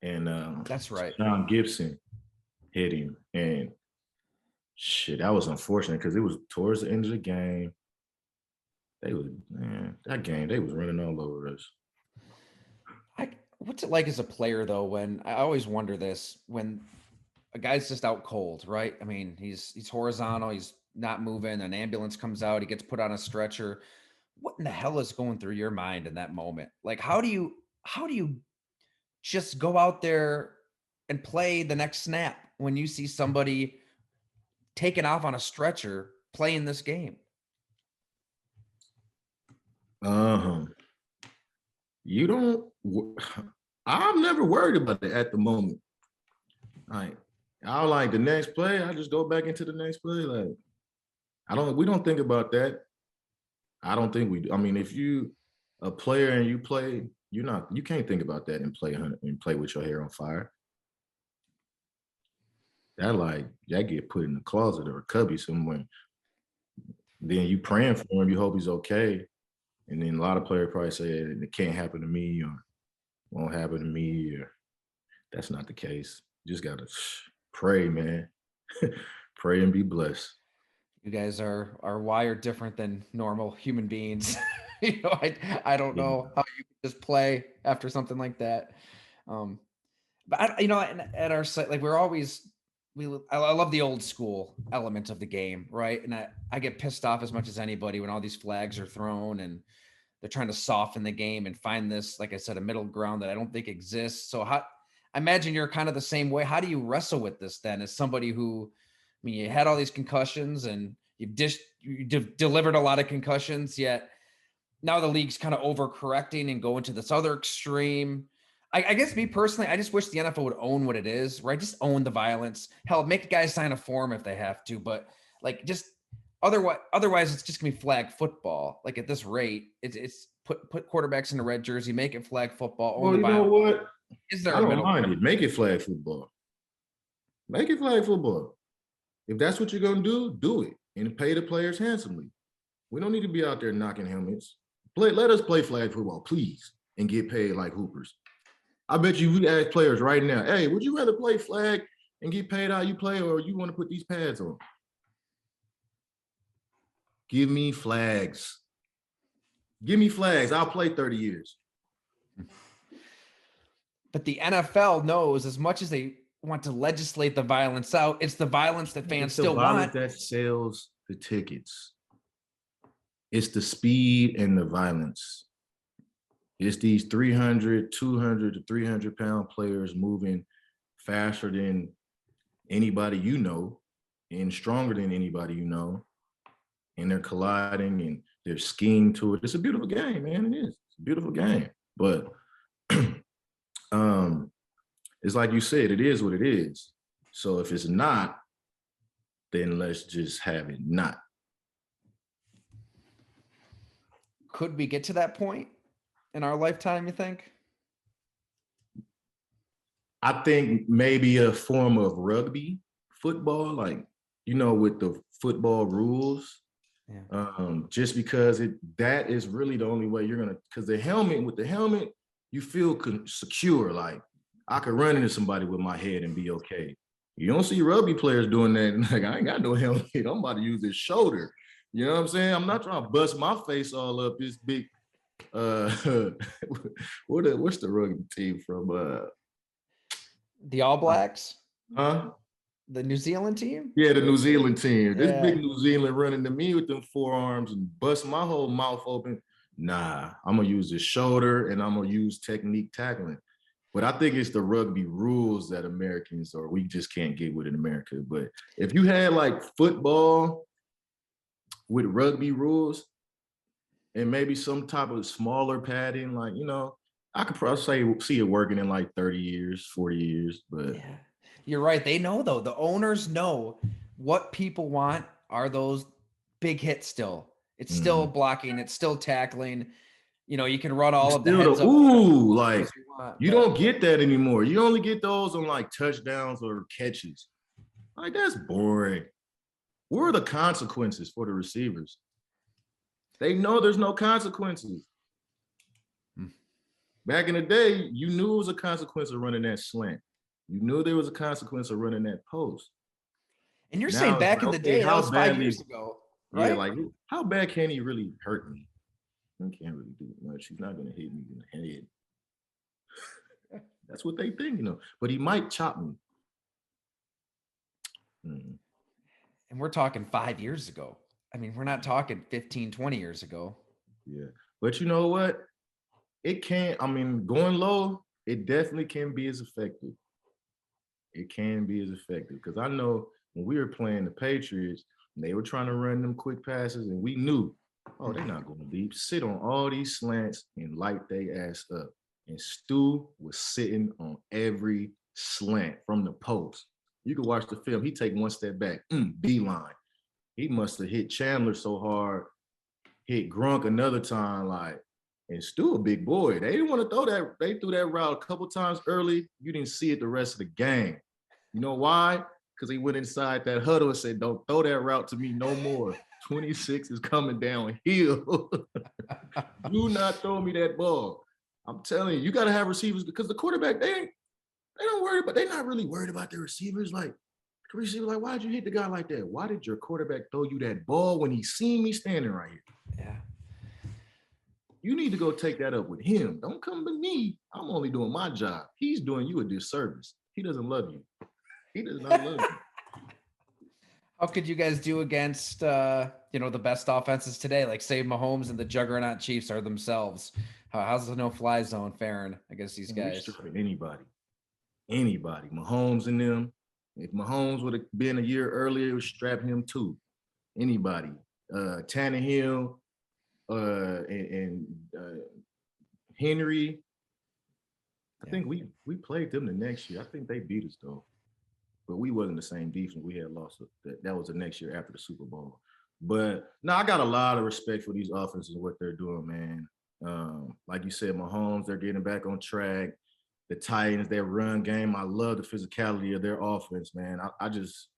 S2: and
S1: That's right.
S2: John Gibson hit him, and shit, that was unfortunate because it was towards the end of the game. That game, they was running all over us.
S1: What's it like as a player though? When I always wonder this, when a guy's just out cold, right? I mean, he's horizontal, he's not moving. An ambulance comes out, he gets put on a stretcher. What in the hell is going through your mind in that moment? Like, how do you just go out there and play the next snap when you see somebody taken off on a stretcher playing this game?
S2: Uh-huh. You don't. I'm never worried about it at the moment. Like, I like the next play. I just go back into the next play. Like, we don't think about that. I don't think we do. I mean, if you a player and you play, you can't think about that and play with your hair on fire. That get put in the closet or a cubby somewhere. Then you praying for him, you hope he's okay. And then a lot of players probably say it can't happen to me or won't happen to me, or that's not the case. You just gotta pray, man. Pray and be blessed.
S1: You guys are wired different than normal human beings. I don't
S2: Yeah.
S1: know how you can just play after something like that. Um, but at our site, like we're always I love the old school element of the game, right? And I get pissed off as much as anybody when all these flags are thrown and they're trying to soften the game and find this, like I said, a middle ground that I don't think exists. So I imagine you're kind of the same way. How do you wrestle with this then as somebody who, I mean, you had all these concussions and delivered a lot of concussions, yet now the league's kind of overcorrecting and going to this other extreme. I guess me personally, I just wish the NFL would own what it is, right? Just own the violence. Hell, make guys sign a form if they have to, but like just otherwise it's just gonna be flag football. Like at this rate, it's put quarterbacks in a red jersey, make it flag football, own
S2: Well,
S1: the
S2: you know
S1: violence.
S2: what?
S1: Is there
S2: I
S1: a
S2: don't
S1: middle
S2: mind
S1: ground?
S2: it. Make it flag football. Make it flag football. If that's what you're gonna do it and pay the players handsomely. We don't need to be out there knocking helmets. Let us play flag football, please, and get paid like hoopers. I bet you we ask players right now, hey, would you rather play flag and get paid how you play, or you want to put these pads on? Give me flags. Give me flags. I'll play 30 years.
S1: But the NFL knows as much as they want to legislate the violence out, it's the violence that fans
S2: It's the
S1: still
S2: violence
S1: want.
S2: that sells the tickets. It's the speed and the violence. It's these 300, 200 to 300-pound players moving faster than anybody you know and stronger than anybody you know. And they're colliding and they're skiing to it. It's a beautiful game, man. It is. It's a beautiful game. But it's like you said, it is what it is. So if it's not, then let's just have it not.
S1: Could we get to that point in our lifetime, you think?
S2: I think maybe a form of rugby football, like, with the football rules.
S1: Yeah.
S2: Just because that is really the only way you're gonna, because with the helmet, you feel secure. Like I could run into somebody with my head and be okay. You don't see rugby players doing that. Like I ain't got no helmet. I'm about to use this shoulder. You know what I'm saying? I'm not trying to bust my face all up. This big. What's the rugby team from?
S1: The All Blacks?
S2: Huh?
S1: The New Zealand team?
S2: Yeah, the New Zealand team. This big
S1: Yeah.
S2: New Zealand running to me with them forearms and bust my whole mouth open. Nah, I'm gonna use the shoulder and I'm gonna use technique tackling. But I think it's the rugby rules that Americans or we just can't get with in America. But if you had like football with rugby rules and maybe some type of smaller padding, like I could probably see it working in like 30 years, 40 years. But
S1: Yeah. You're right. They know though. The owners know what people want are those big hits still. It's still blocking, it's still tackling. You can run all of the
S2: still
S1: heads
S2: the
S1: up
S2: like
S1: as you want,
S2: you
S1: but
S2: don't get that anymore. You only get those on like touchdowns or catches. Like that's boring. Where are the consequences for the receivers? They know there's no consequences. Back in the day, you knew it was a consequence of running that slant. You knew there was a consequence of running that post.
S1: and you're saying
S2: Now it's
S1: back
S2: like,
S1: in the
S2: okay,
S1: day, that
S2: how
S1: was 5
S2: badly?
S1: years ago,
S2: Yeah,
S1: right?
S2: like how bad can he really hurt me? He can't really do much. He's not gonna hit me in the head. That's what they think, But he might chop me.
S1: And we're talking 5 years ago. I mean, we're not talking 15, 20 years ago.
S2: Yeah. But you know what? It can, going low, it definitely can be as effective. It can be as effective. Because I know when we were playing the Patriots, they were trying to run them quick passes, and we knew, oh, they're not going to deep. Sit on all these slants and light their ass up. And Stu was sitting on every slant from the post. You can watch the film. He take one step back, beeline. He must have hit Chandler so hard, hit Grunk another time, like, and Stu a big boy. They didn't want to throw that. They threw that route a couple times early. You didn't see it the rest of the game. You know why? Because he went inside that huddle and said, "Don't throw that route to me no more. 26 is coming downhill. Do not throw me that ball." I'm telling you, you got to have receivers because the quarterback, they don't worry about, they're not really worried about their receivers. Like, the receiver, like, why'd you hit the guy like that? Why did your quarterback throw you that ball when he seen me standing right here?
S1: Yeah.
S2: You need to go take that up with him. Don't come to me. I'm only doing my job. He's doing you a disservice. He doesn't love you. He does not love you.
S1: How could you guys do against the best offenses today? Like say Mahomes and the Juggernaut Chiefs are themselves. How's the no-fly zone faring against these guys?
S2: Anybody. Mahomes and them. If Mahomes would have been a year earlier, it would strap him too. Anybody. Tannehill and Henry. I think we played them the next year. I think they beat us though. But we wasn't the same defense. We had lost. That was the next year after the Super Bowl. But no, I got a lot of respect for these offenses and what they're doing, man. Like you said, Mahomes, they're getting back on track. The Titans, their run game. I love the physicality of their offense, man. I just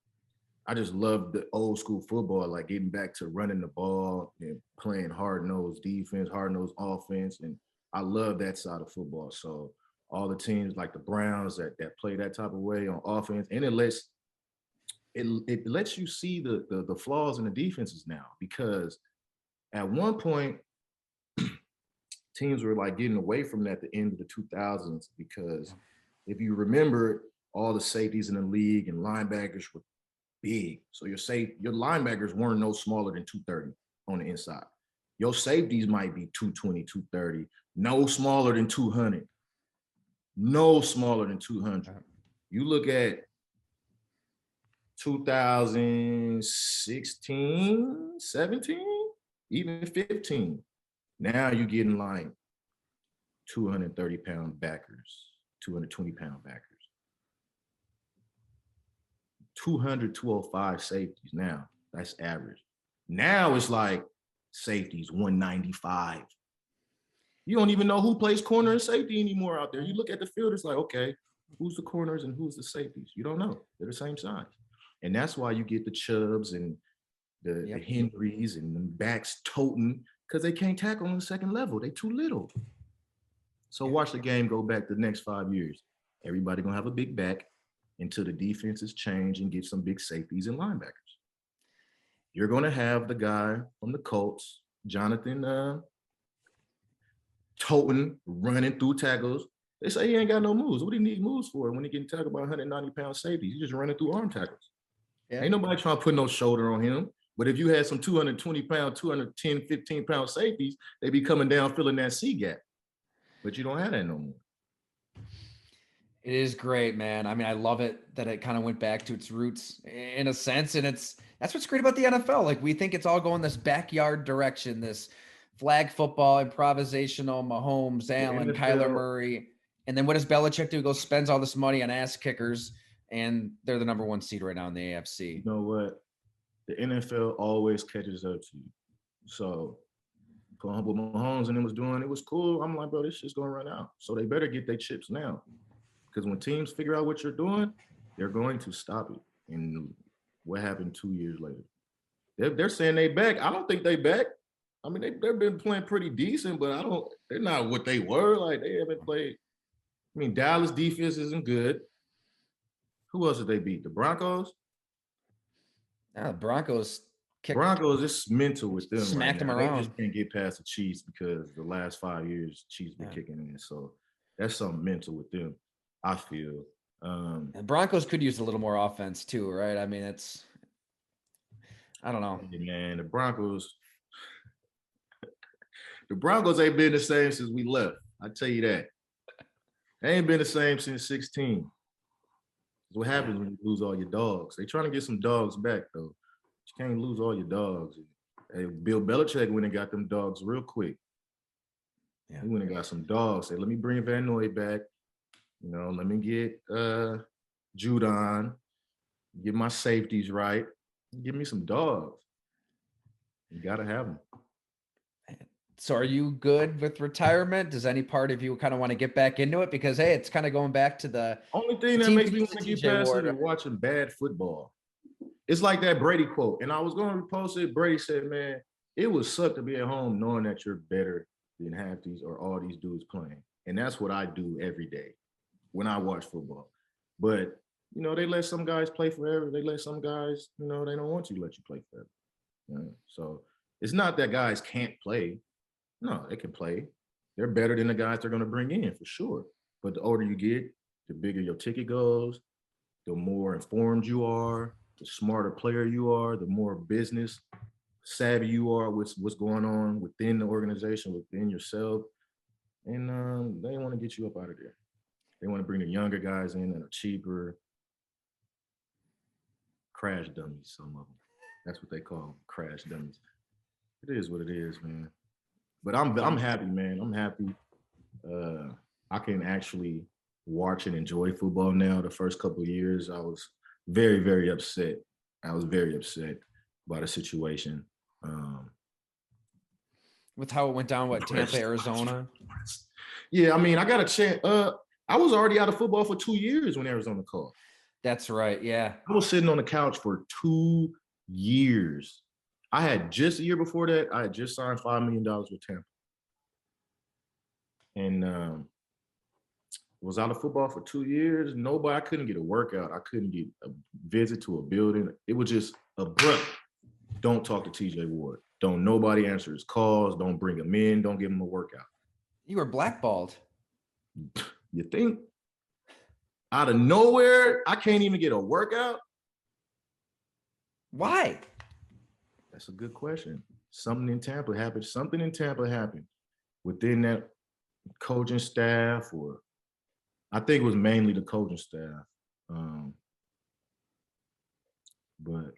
S2: love the old school football, like getting back to running the ball and playing hard-nosed defense, hard-nosed offense. And I love that side of football. So all the teams like the Browns that play that type of way on offense, and it lets you see the flaws in the defenses now, because at one point teams were like getting away from that at the end of the 2000s, because if you remember, all the safeties in the league and linebackers were big. So your linebackers weren't no smaller than 230 on the inside. Your safeties might be 220, 230, no smaller than 200. No smaller than 200. You look at 2016, 17, even 15. Now you're getting like 230-pound backers, 220-pound backers. 200, 205 safeties now. That's average. Now it's like safeties 195. You don't even know who plays corner and safety anymore out there. You look at the field, it's like, okay, who's the corners and who's the safeties? You don't know. They're the same size. And that's why you get the Chubbs and the Henrys and the backs toting, because they can't tackle on the second level. They too little. So watch the game go back the next 5 years. Everybody gonna have a big back until the defenses change and get some big safeties and linebackers. You're gonna have the guy from the Colts, Jonathan Toten, running through tackles. They say he ain't got no moves. What do you need moves for when he can tackle about 190-pound safeties? He's just running through arm tackles.
S1: Yeah.
S2: Ain't nobody trying to put no shoulder on him. But if you had some 220-pound, 210, 15-pound safeties, they be coming down filling that C gap. But you don't have that no more.
S1: It is great, man. I mean, I love it that it kind of went back to its roots in a sense. And that's what's great about the NFL. Like, we think it's all going this backyard direction, this flag football, improvisational, Mahomes, Allen, Kyler Murray. And then what does Belichick do? He goes, spends all this money on ass kickers, and they're the number one seed right now in the AFC.
S2: You know what? The NFL always catches up to you. So what Mahomes and them was doing, it was cool. I'm like, bro, this shit's gonna run out. So they better get their chips now. Because when teams figure out what you're doing, they're going to stop it. And what happened 2 years later? They're saying they back. I don't think they back. I mean, they've been playing pretty decent, but they're not what they were. Like, they haven't played. I mean, Dallas defense isn't good. Who else did they beat? The Broncos?
S1: Yeah, the Broncos
S2: it's mental with them.
S1: Smacked them around.
S2: They just can't get past the Chiefs because the last 5 years, Chiefs been kicking in. So that's something mental with them, I feel.
S1: The Broncos could use a little more offense too, right? I mean, I don't know.
S2: Man, the Broncos ain't been the same since we left. I tell you that. They ain't been the same since 16. What happens when you lose all your dogs? They trying to get some dogs back, though. You can't lose all your dogs. Hey, Bill Belichick went and got them dogs real quick. Yeah. He went and got some dogs. Said, let me bring Van Noy back. You know, let me get Judon, get my safeties right. Give me some dogs. You got to have them.
S1: So are you good with retirement? Does any part of you kind of want to get back into it? Because, hey, it's kind of going back to the
S2: only thing that makes me want to get past it is watching bad football. It's like that Brady quote. And I was going to repost it. Brady said, man, it would suck to be at home knowing that you're better than half these or all these dudes playing. And that's what I do every day when I watch football. But, you know, they let some guys play forever. They let some guys, you know, they don't want you to let you play forever. You know? So it's not that guys can't play. No, they can play. They're better than the guys they're going to bring in for sure. But the older you get, the bigger your ticket goes, the more informed you are, the smarter player you are, the more business savvy you are with what's going on within the organization, within yourself. And they want to get you up out of there. They want to bring the younger guys in that are cheaper. Crash dummies, some of them. That's what they call them, crash dummies. It is what it is, man. But I'm happy, man. I'm happy. I can actually watch and enjoy football now. The first couple of years, I was very, very upset. I was very upset by the situation.
S1: With how it went down, Tampa, Arizona?
S2: Yeah, I mean, I got a chance. I was already out of football for 2 years when Arizona called.
S1: That's right, yeah.
S2: I was sitting on the couch for 2 years. I had just a year before that, I had just signed $5 million with Tampa. And was out of football for 2 years. I couldn't get a workout. I couldn't get a visit to a building. It was just abrupt. Don't talk to TJ Ward. Don't nobody answer his calls. Don't bring him in. Don't give him a workout.
S1: You were blackballed.
S2: You think? Out of nowhere, I can't even get a workout?
S1: Why?
S2: That's a good question. Something in Tampa happened within that coaching staff, or I think it was mainly the coaching staff. But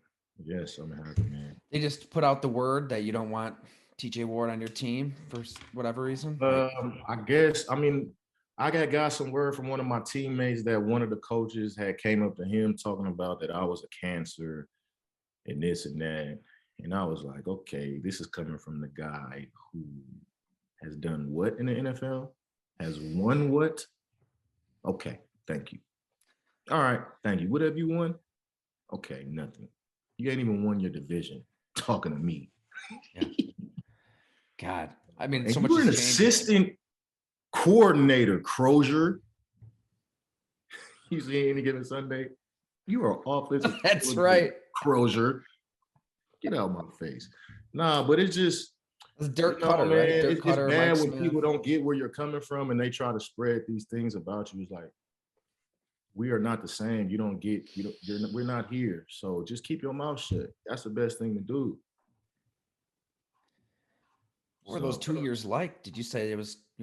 S2: yes, I'm happy, man.
S1: They just put out the word that you don't want TJ Ward on your team for whatever reason?
S2: I guess, I mean, I got some word from one of my teammates that one of the coaches had came up to him talking about that I was a cancer and this and that. And I was like, okay, this is coming from the guy who has done what in the NFL? Has won what? Okay, thank you. All right, thank you. What have you won? Okay, nothing. You ain't even won your division talking to me.
S1: Yeah. God, I mean,
S2: and
S1: so much.
S2: You're an assistant coordinator, Crozier. You see any given Sunday? You are offensive.
S1: That's right,
S2: Crozier. Get out of my face. Nah, but it's just,
S1: It's
S2: You
S1: Dirk
S2: know,
S1: Cutter,
S2: man,
S1: right? Dirk
S2: it's
S1: Cutter, Mike
S2: bad when
S1: Smith.
S2: people don't get where you're coming from and they try to spread these things about you. It's like, we are not the same. You don't get, we're not here. So just keep your mouth shut. That's the best thing to do.
S1: What were those
S2: So
S1: 2 years like? Did you say you're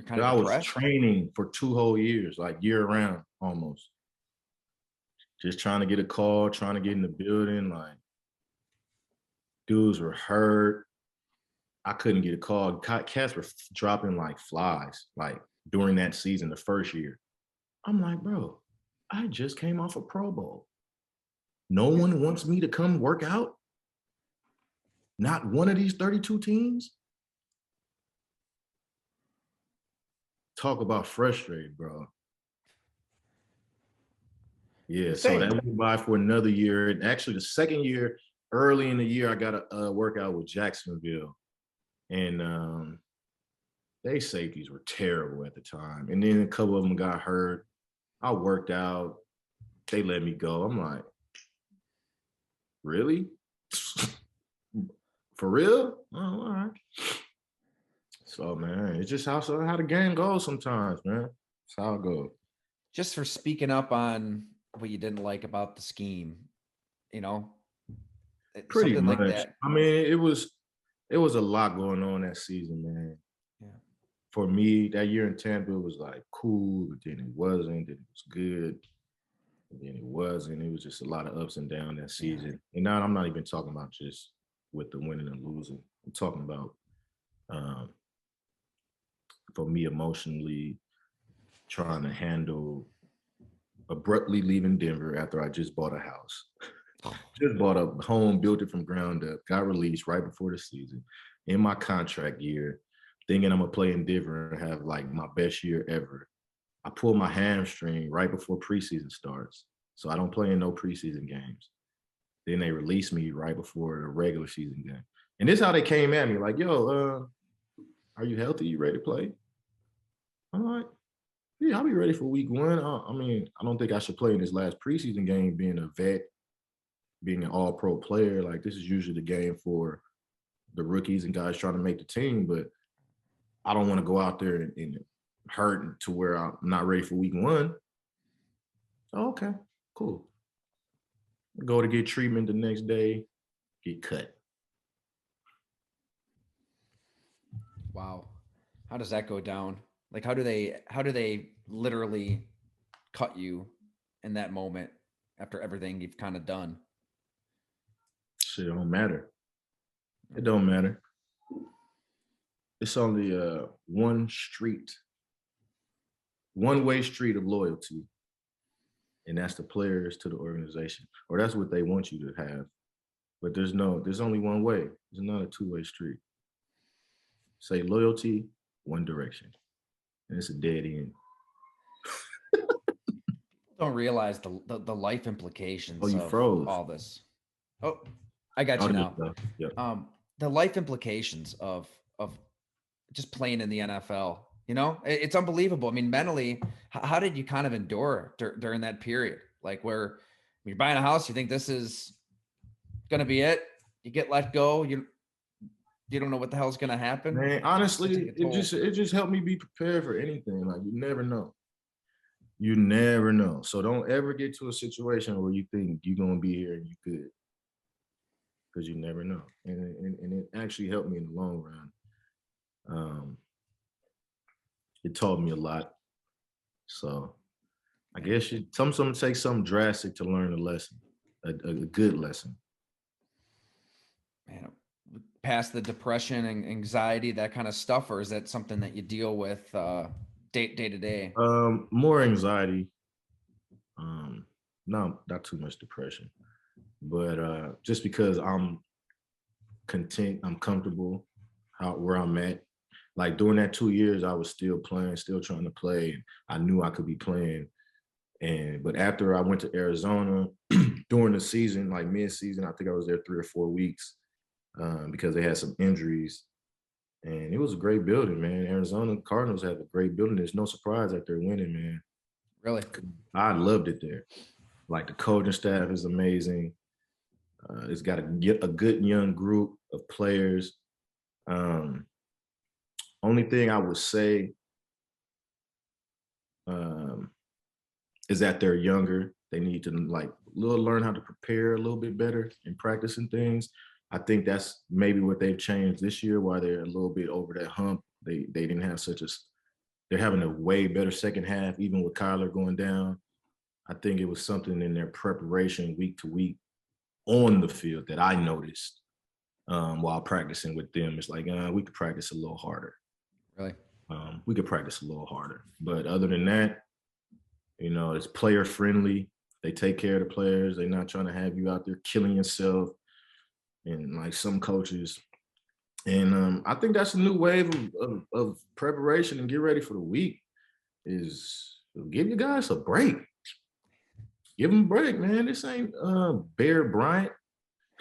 S1: kind of
S2: I was
S1: depressed?
S2: training for 2 whole years, like year round almost. Just trying to get a call, trying to get in the building. Like, dudes were hurt. I couldn't get a call. Cats were dropping like flies, like during that season, the first year. I'm like, bro, I just came off a Pro Bowl. No one wants me to come work out. Not one of these 32 teams. Talk about frustrated, bro. Yeah, so that
S1: Insane.
S2: went by for another year. And actually, the second year, early in the year, I got a workout with Jacksonville. And they safeties were terrible at the time. And then a couple of them got hurt. I worked out. They let me go. I'm like, really? For real? Oh, all right. So, man, it's just how the game goes sometimes, man. That's how it goes.
S1: Just for speaking up on what you didn't like about the scheme, you know,
S2: Pretty
S1: something like
S2: much.
S1: that.
S2: I mean, it was a lot going on that season, man.
S1: Yeah.
S2: For me, that year in Tampa, it was like cool, but then it wasn't. Then it was good, and then it wasn't. It was just a lot of ups and downs that season.
S1: Yeah.
S2: And now I'm not even talking about just with the winning and losing. I'm talking about um, for me emotionally trying to handle abruptly leaving Denver after I just bought a house. Just bought a home, built it from ground up, got released right before the season in my contract year, thinking I'm gonna play in Denver and have like my best year ever. I pulled my hamstring right before preseason starts. So I don't play in no preseason games. Then they release me right before the regular season game. And this is how they came at me, like, yo, are you healthy? You ready to play? I'm like, yeah, I'll be ready for week one. I mean, I don't think I should play in this last preseason game being a vet, being an all-pro player. Like, this is usually the game for the rookies and guys trying to make the team, but I don't want to go out there and hurt to where I'm not ready for week one. So, okay, cool. Go to get treatment the next day, get cut.
S1: Wow. How does that go down? Like, how do they literally cut you in that moment after everything you've kind of done?
S2: Shit don't matter. It don't matter. It's only one-way street of loyalty, and that's the players to the organization, or that's what they want you to have. But there's only one way. There's not a two-way street. Say loyalty, one direction, and it's a dead end.
S1: Don't realize the life
S2: Oh,
S1: implications
S2: you
S1: of
S2: froze.
S1: all this. Oh, I got
S2: Oh,
S1: you
S2: there you
S1: now.
S2: go. Yep.
S1: The life implications of just playing in the NFL. You know, it's unbelievable. I mean, mentally, how did you kind of endure during that period? Like, where you're buying a house, you think this is going to be it. You get let go. You don't know what the hell's going to happen.
S2: Man,
S1: It's to take
S2: honestly,
S1: a
S2: it
S1: toll.
S2: just helped me be prepared for anything. Like, you never know. You never know. So don't ever get to a situation where you think you're gonna be here and you good, because you never know. And it actually helped me in the long run. It taught me a lot. So I guess some take something drastic to learn a lesson, a good lesson.
S1: Man, past the depression and anxiety, that kind of stuff, or is that something that you deal with day to day?
S2: More anxiety. Not too much depression, but just because I'm content, I'm comfortable where I'm at. Like during that 2 years, I was still playing, still trying to play. I knew I could be playing. But after I went to Arizona during the season, like mid-season, I think I was there 3 or 4 weeks because they had some injuries. And it was a great building, man. Arizona Cardinals have a great building. There's no surprise that they're winning, man.
S1: Really?
S2: I loved it there. Like, the coaching staff is amazing. It's got a good young group of players. Only thing I would say um, is that they're younger. They need to learn how to prepare a little bit better in practicing things. I think that's maybe what they've changed this year, why they're a little bit over that hump. They didn't have they're having a way better second half, even with Kyler going down. I think it was something in their preparation week to week on the field that I noticed while practicing with them. It's like, we could practice a little harder.
S1: Really?
S2: We could practice a little harder. But other than that, it's player friendly. They take care of the players. They're not trying to have you out there killing yourself. And like some coaches. And I think that's a new wave of preparation and get ready for the week is give you guys a break. Give them a break, man. This ain't Bear Bryant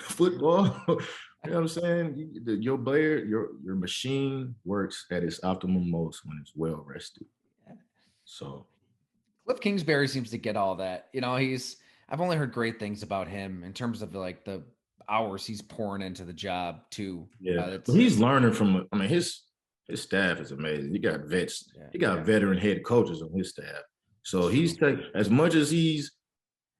S2: football. You know what I'm saying? Your player, your machine works at its optimum most when it's well rested. So
S1: Cliff Kingsbury seems to get all that. I've only heard great things about him in terms of like the hours he's pouring into the job too.
S2: Yeah, but he's learning from. I mean, his staff is amazing. He got vets. Yeah, he got veteran head coaches on his staff. So he's taking as much as he's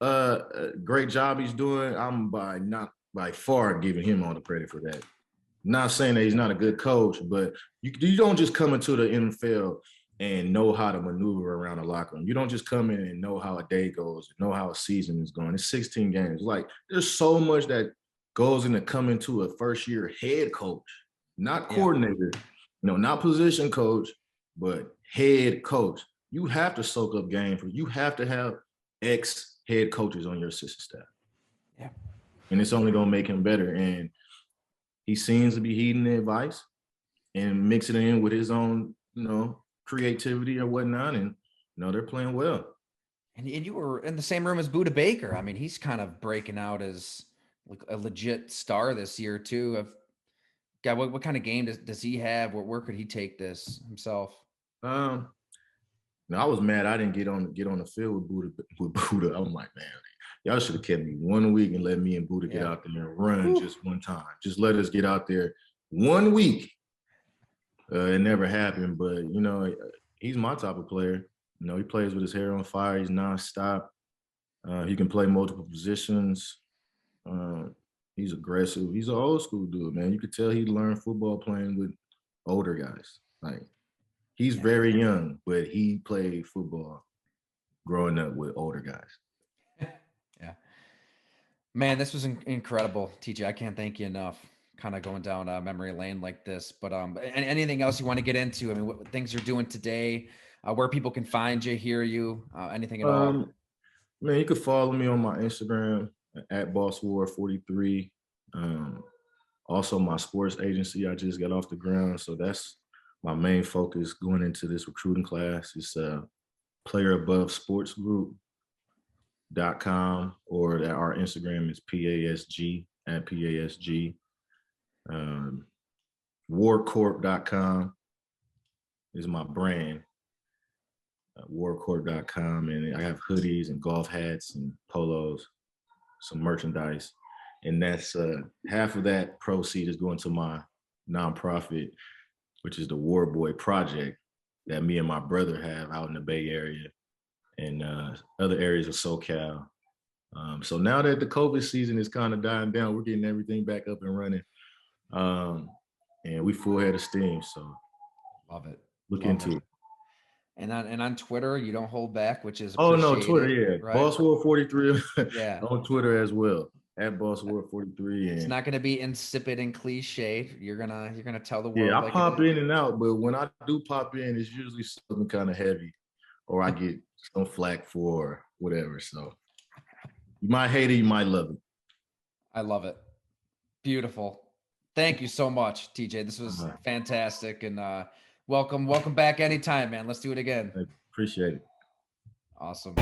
S2: a great job he's doing. I'm not by far giving him all the credit for that. Not saying that he's not a good coach, but you don't just come into the NFL and know how to maneuver around a locker room. You don't just come in and know how a day goes, know how a season is going. It's 16 games. Like there's so much that goes into coming to a first-year head coach, not coordinator, not position coach, but head coach. You have to soak up game you have to have ex-head coaches on your assistant staff.
S1: Yeah.
S2: And it's only going to make him better. And he seems to be heeding the advice and mixing it in with his own, creativity or whatnot. And, they're playing well.
S1: And you were in the same room as Budda Baker. I mean, he's kind of breaking out as like a legit star this year too. What kind of game does he have? Where could he take this himself?
S2: No, I was mad I didn't get on the field with Budda. I'm like, man, y'all should have kept me 1 week and let me and Budda get out there and run just one time. Just let us get out there 1 week. It never happened, but he's my type of player. He plays with his hair on fire. He's nonstop. He can play multiple positions. He's aggressive. He's an old school dude, man. You could tell he learned football playing with older guys. Like he's very young, but he played football growing up with older guys.
S1: Yeah. Man, this was incredible, TJ. I can't thank you enough. Kind of going down memory lane like this, but anything else you want to get into? I mean, what things you're doing today, where people can find you, hear you, anything at all?
S2: Man, you can follow me on my Instagram at BossWar43. Also, my sports agency I just got off the ground, so that's my main focus going into this recruiting class. It's playerabovesportsgroup.com, or that our Instagram is PASG at PASG. Warcorp.com is my brand. Warcorp.com, and I have hoodies and golf hats and polos, some merchandise, and that's half of that proceed is going to my nonprofit, which is the War Boy Project that me and my brother have out in the Bay Area and other areas of SoCal. So now that the COVID season is kind of dying down, we're getting everything back up and running. And we full head of steam. So
S1: love it.
S2: Look into it.
S1: And on Twitter, you don't hold back, which is
S2: Twitter, yeah. Right? BossWar43
S1: yeah.
S2: on Twitter as well. At BossWar43.
S1: It's not gonna be insipid and cliche. You're gonna tell the world.
S2: Yeah, I pop in and out, but when I do pop in, it's usually something kind of heavy, or I get some flack for whatever. So you might hate it, you might love it.
S1: I love it. Beautiful. Thank you so much, TJ. This was fantastic, and welcome back anytime, man. Let's do it again.
S2: I appreciate it.
S1: Awesome.